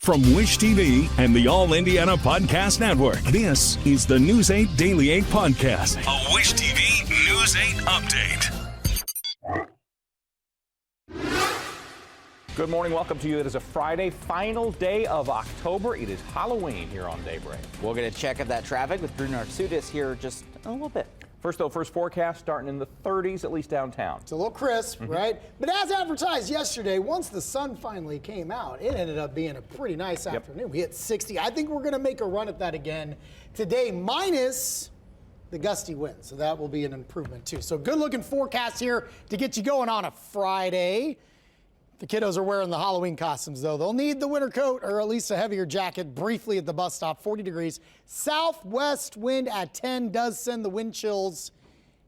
From Wish TV and the All Indiana Podcast Network, this is the News 8 Daily 8 Podcast, a Wish TV News 8 update. Good morning. Welcome to you. It is a Friday, final day of October. It is Halloween here on Daybreak. We'll get a check of that traffic with Drew Narsutis here just a little bit. First forecast starting in the 30s, at least downtown. It's a little crisp, right? But as advertised yesterday, once the sun finally came out, it ended up being a pretty nice afternoon. We hit 60. I think we're going to make a run at that again today, minus the gusty wind. So that will be an improvement too. So good looking forecast here to get you going on a Friday. The kiddos are wearing the Halloween costumes, though. They'll need the winter coat or at least a heavier jacket briefly at the bus stop. 40 degrees. Southwest wind at 10 does send the wind chills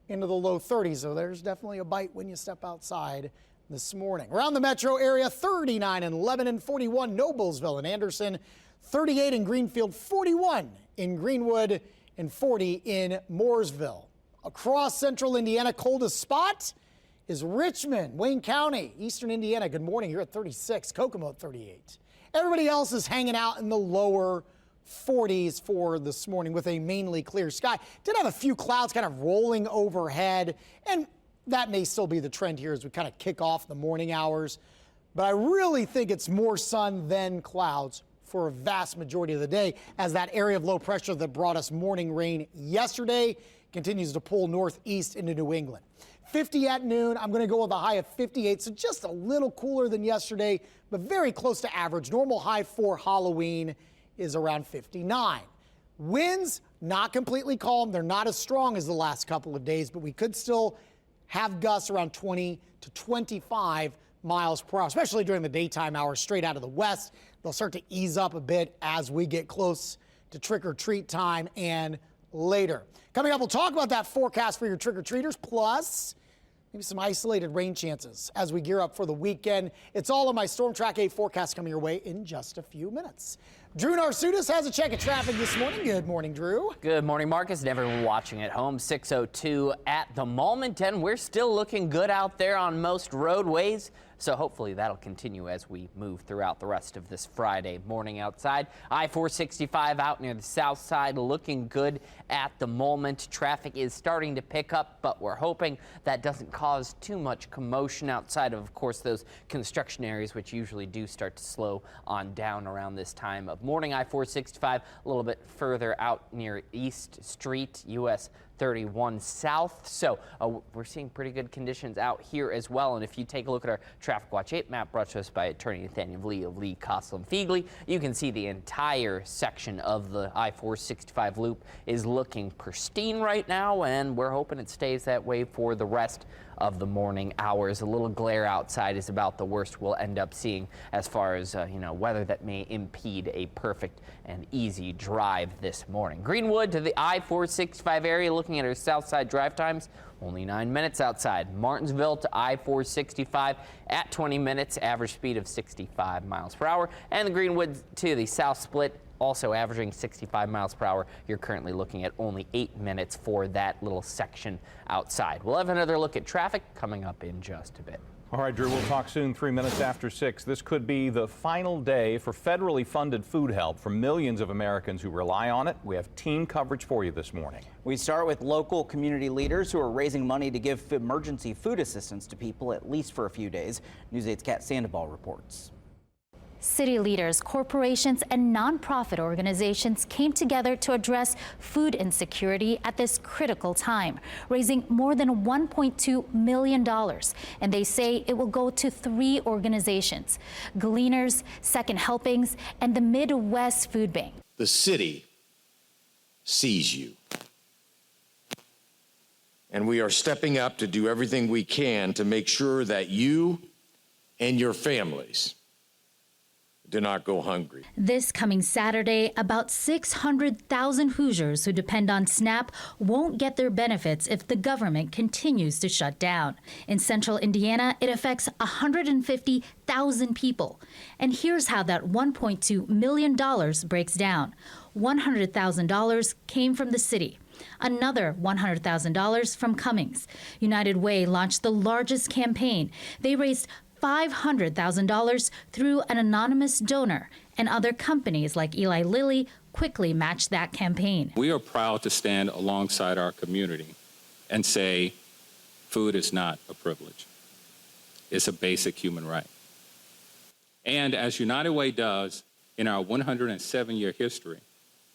into the low 30s. So there's definitely a bite when you step outside this morning. Around the metro area, 39 in Lebanon, 41 Noblesville and Anderson, 38 in Greenfield, 41 in Greenwood, and 40 in Mooresville. Across central Indiana, coldest spot is Richmond, Wayne County, eastern Indiana. Good morning. You're at 36, Kokomo at 38. Everybody else is hanging out in the lower 40s for this morning with a mainly clear sky. Did have a few clouds kind of rolling overhead, and that may still be the trend here as we kind of kick off the morning hours. But I really think it's more sun than clouds for a vast majority of the day, as that area of low pressure that brought us morning rain yesterday continues to pull northeast into New England. 50 at noon. I'm going to go with a high of 58, so just a little cooler than yesterday, but very close to average. Normal high for Halloween is around 59. Winds, not completely calm. They're not as strong as the last couple of days, but we could still have gusts around 20 to 25 miles per hour, especially during the daytime hours straight out of the west. They'll start to ease up a bit as we get close to trick-or-treat time and later. Coming up, we'll talk about that forecast for your trick-or-treaters, plus maybe some isolated rain chances as we gear up for the weekend. It's all on my Storm Track 8 forecast coming your way in just a few minutes. Drew Narsutis has a check of traffic this morning. Good morning, Drew. Good morning, Marcus, and everyone watching at home. 6:02 at the moment, and we're still looking good out there on most roadways. So hopefully that'll continue as we move throughout the rest of this Friday morning outside. I-465 out near the south side looking good at the moment. Traffic is starting to pick up, but we're hoping that doesn't cause too much commotion outside of course, those construction areas, which usually do start to slow on down around this time of morning. I-465 a little bit further out near East Street, US 31 south. So we're seeing pretty good conditions out here as well. And if you take a look at our Traffic Watch 8 map brought to us by Attorney Nathaniel Lee of Lee, Kosel, and Feigley, you can see the entire section of the I-465 loop is looking pristine right now, and we're hoping it stays that way for the rest of the morning hours. A little glare outside is about the worst we'll end up seeing as far as weather that may impede a perfect and easy drive this morning. Greenwood to the I-465 area, looking at our south side drive times, only 9 minutes outside. Martinsville to I-465 at 20 minutes, average speed of 65 miles per hour. And the Greenwood to the south split, also averaging 65 miles per hour. You're currently looking at only 8 minutes for that little section outside. We'll have another look at traffic coming up in just a bit. All right, Drew, we'll talk soon, 3 minutes after 6. This could be the final day for federally funded food help for millions of Americans who rely on it. We have team coverage for you this morning. We start with local community leaders who are raising money to give emergency food assistance to people, at least for a few days. News 8's Kat Sandoval reports. City leaders, corporations, and nonprofit organizations came together to address food insecurity at this critical time, raising more than $1.2 million. And they say it will go to 3 organizations: Gleaners, Second Helpings, and the Midwest Food Bank. The city sees you. And we are stepping up to do everything we can to make sure that you and your families do not go hungry. This coming Saturday, about 600,000 Hoosiers who depend on SNAP won't get their benefits if the government continues to shut down. In central Indiana, it affects 150,000 people. And here's how that $1.2 million breaks down. $100,000 came from the city. Another $100,000 from Cummings. United Way launched the largest campaign. They raised $500,000 through an anonymous donor, and other companies like Eli Lilly quickly matched that campaign. We are proud to stand alongside our community and say food is not a privilege. It's a basic human right. And as United Way does in our 107-year history,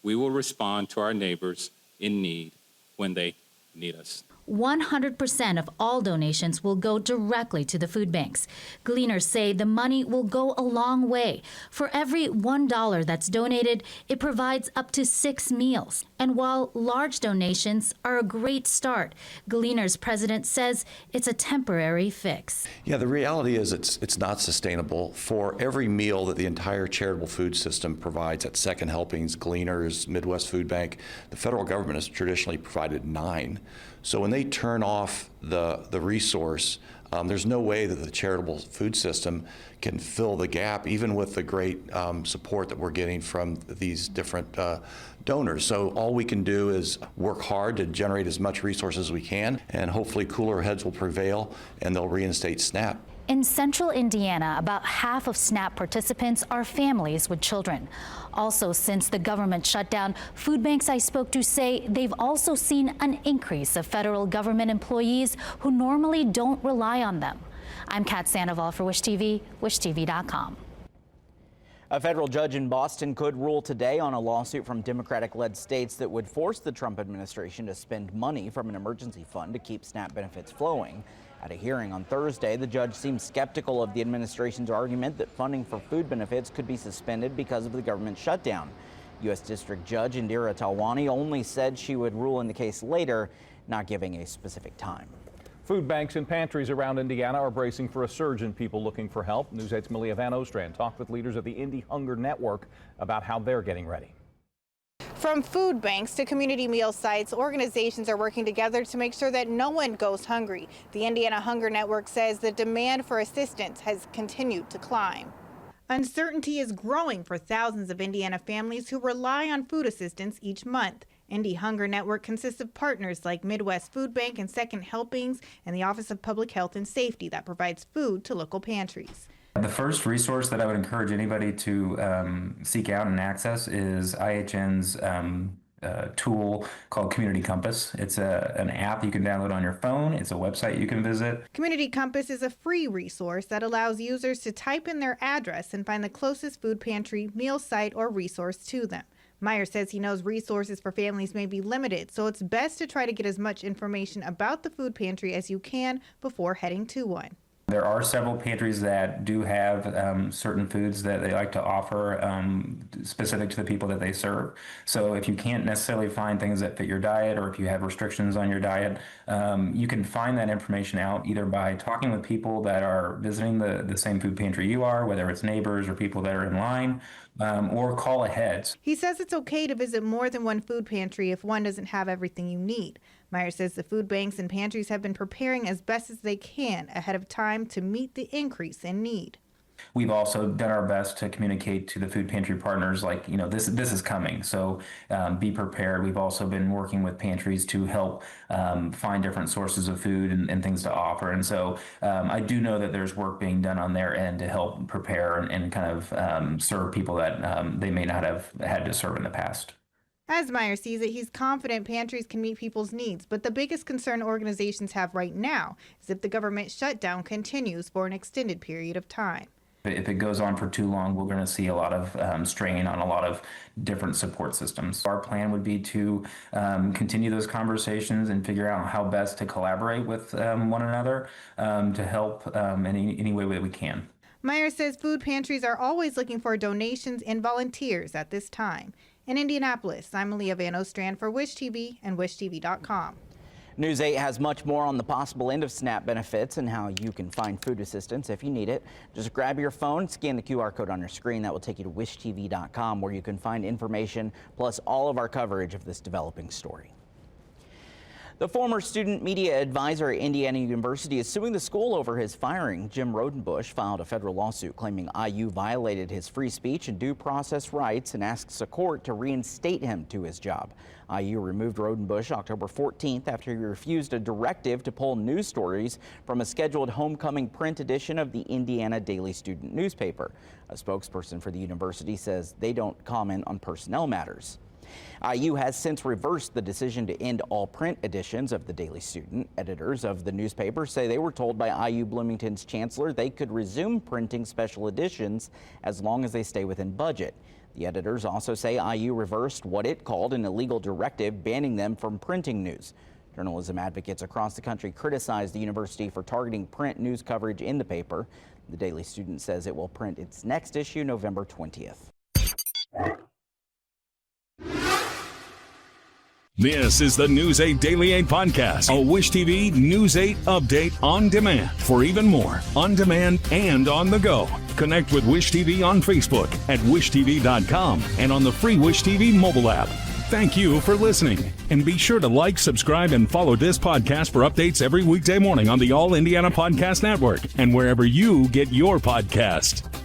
we will respond to our neighbors in need when they need us. 100% of all donations will go directly to the food banks. Gleaners say the money will go a long way. For every $1 that's donated, it provides up to 6 meals. And while large donations are a great start, Gleaners president says it's a temporary fix. Yeah, the reality is it's not sustainable. For every meal that the entire charitable food system provides at Second Helpings, Gleaners, Midwest Food Bank, the federal government has traditionally provided 9. So when they turn off the resource, there's no way that the charitable food system can fill the gap, even with the great support that we're getting from these different donors. So all we can do is work hard to generate as much resources as we can, and hopefully cooler heads will prevail and they'll reinstate SNAP. In central Indiana, about half of SNAP participants are families with children. Also, since the government shutdown, food banks I spoke to say they've also seen an increase of federal government employees who normally don't rely on them. I'm Kat Sandoval for Wish TV, wishtv.com. A federal judge in Boston could rule today on a lawsuit from Democratic-led states that would force the Trump administration to spend money from an emergency fund to keep SNAP benefits flowing. At a hearing on Thursday, the judge seemed skeptical of the administration's argument that funding for food benefits could be suspended because of the government shutdown. U.S. District Judge Indira Talwani only said she would rule in the case later, not giving a specific time. Food banks and pantries around Indiana are bracing for a surge in people looking for help. News 8's Malia Van Ostrand talked with leaders of the Indy Hunger Network about how they're getting ready. From food banks to community meal sites, organizations are working together to make sure that no one goes hungry. The Indiana Hunger Network says the demand for assistance has continued to climb. Uncertainty is growing for thousands of Indiana families who rely on food assistance each month. Indy Hunger Network consists of partners like Midwest Food Bank and Second Helpings and the Office of Public Health and Safety that provides food to local pantries. The first resource that I would encourage anybody to seek out and access is IHN's tool called Community Compass. It's an app you can download on your phone. It's a website you can visit. Community Compass is a free resource that allows users to type in their address and find the closest food pantry, meal site, or resource to them. Meyer says he knows resources for families may be limited, so it's best to try to get as much information about the food pantry as you can before heading to one. There are several pantries that do have certain foods that they like to offer specific to the people that they serve. So if you can't necessarily find things that fit your diet, or if you have restrictions on your diet, you can find that information out either by talking with people that are visiting the same food pantry you are, whether it's neighbors or people that are in line, or call ahead. He says it's okay to visit more than one food pantry if one doesn't have everything you need. Meyer says the food banks and pantries have been preparing as best as they can ahead of time to meet the increase in need. We've also done our best to communicate to the food pantry partners, like, this is coming, so be prepared. We've also been working with pantries to help find different sources of food and things to offer. And so I do know that there's work being done on their end to help prepare and kind of serve people that they may not have had to serve in the past. As Meyer sees it, he's confident pantries can meet people's needs, but the biggest concern organizations have right now is if the government shutdown continues for an extended period of time. If it goes on for too long, we're going to see a lot of strain on a lot of different support systems. Our plan would be to continue those conversations and figure out how best to collaborate with one another to help in any way that we can. Meyer says food pantries are always looking for donations and volunteers at this time. In Indianapolis, I'm Malia Van Ostrand for Wish TV and wishtv.com. News 8 has much more on the possible end of SNAP benefits and how you can find food assistance if you need it. Just grab your phone, scan the QR code on your screen. That will take you to wishtv.com, where you can find information plus all of our coverage of this developing story. The former student media advisor at Indiana University is suing the school over his firing. Jim Rodenbush filed a federal lawsuit claiming IU violated his free speech and due process rights and asks a court to reinstate him to his job. IU removed Rodenbush October 14th after he refused a directive to pull news stories from a scheduled homecoming print edition of the Indiana Daily Student newspaper. A spokesperson for the university says they don't comment on personnel matters. IU has since reversed the decision to end all print editions of the Daily Student. Editors of the newspaper say they were told by IU Bloomington's chancellor they could resume printing special editions as long as they stay within budget. The editors also say IU reversed what it called an illegal directive banning them from printing news. Journalism advocates across the country criticized the university for targeting print news coverage in the paper. The Daily Student says it will print its next issue November 20th. This is the News 8 Daily 8 podcast, a Wish TV News 8 update on demand. For even more, on demand and on the go, connect with Wish TV on Facebook at wishtv.com and on the free Wish TV mobile app. Thank you for listening, and be sure to like, subscribe, and follow this podcast for updates every weekday morning on the All Indiana Podcast Network and wherever you get your podcast.